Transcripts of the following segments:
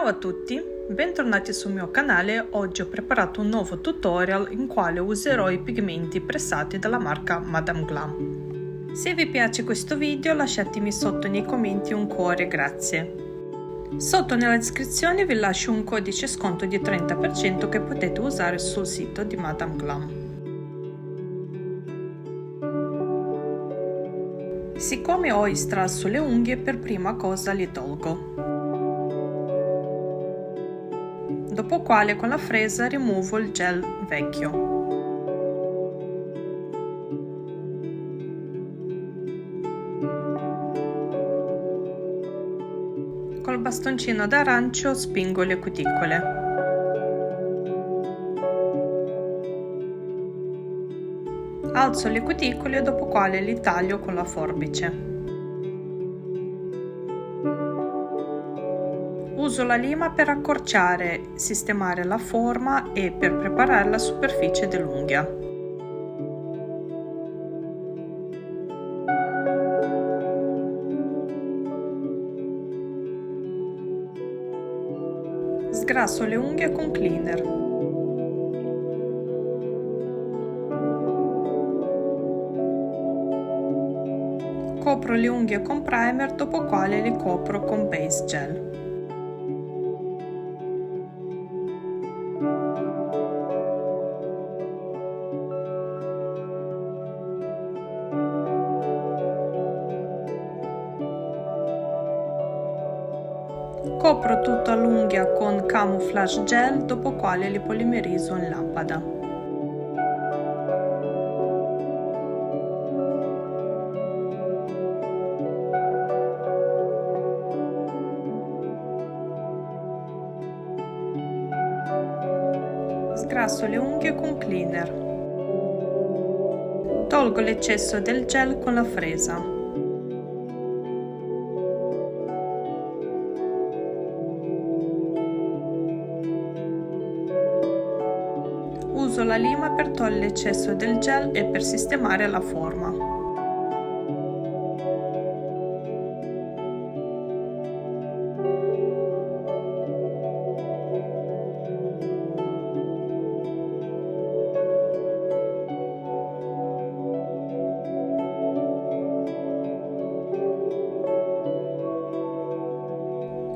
Ciao a tutti, bentornati sul mio canale. Oggi ho preparato un nuovo tutorial in quale userò i pigmenti pressati dalla marca Madame Glam. Se vi piace questo video lasciatemi sotto nei commenti un cuore, grazie. Sotto nella descrizione vi lascio un codice sconto di 30% che potete usare sul sito di Madame Glam. Siccome ho i strass sulle unghie, per prima cosa li tolgo. Dopo quale con la fresa rimuovo il gel vecchio. Col bastoncino d'arancio spingo le cuticole. Alzo le cuticole, dopo quale li taglio con la forbice. Uso la lima per accorciare, sistemare la forma e per preparare la superficie dell'unghia. Sgrasso le unghie con cleaner. Copro le unghie con primer, dopo quale li copro con base gel. Copro tutta l'unghia con camouflage gel, dopo quale li polimerizzo in lampada. Sgrasso le unghie con cleaner. Tolgo l'eccesso del gel con la fresa. Uso la lima per togliere l'eccesso del gel e per sistemare la forma.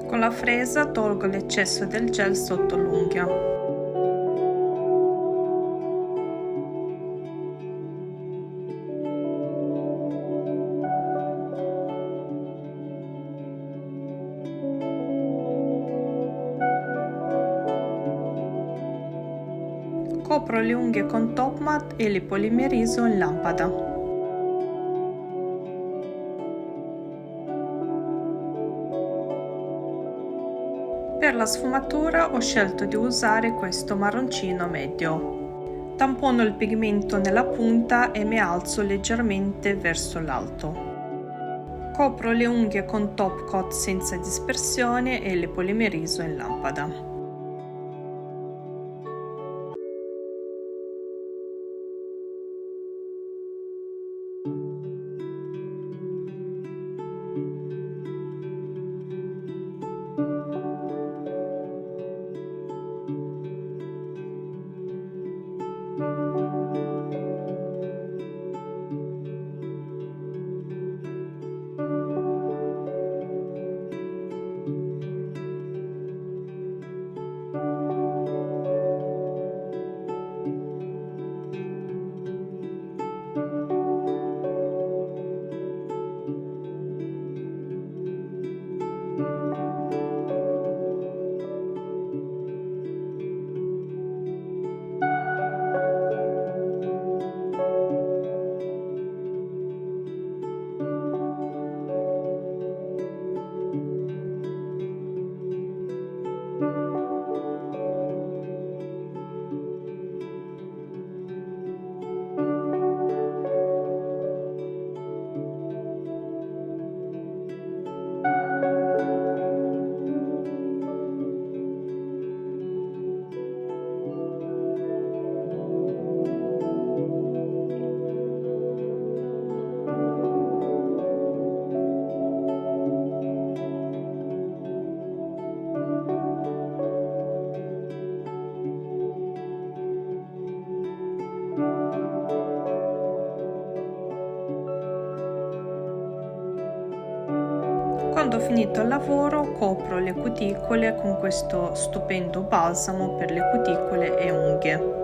Con la fresa tolgo l'eccesso del gel sotto l'unghia. Copro le unghie con top mat e li polimerizzo in lampada. Per la sfumatura ho scelto di usare questo marroncino medio. Tampono il pigmento nella punta e mi alzo leggermente verso l'alto. Copro le unghie con top coat senza dispersione e le polimerizzo in lampada. Quando ho finito il lavoro copro le cuticole con questo stupendo balsamo per le cuticole e unghie.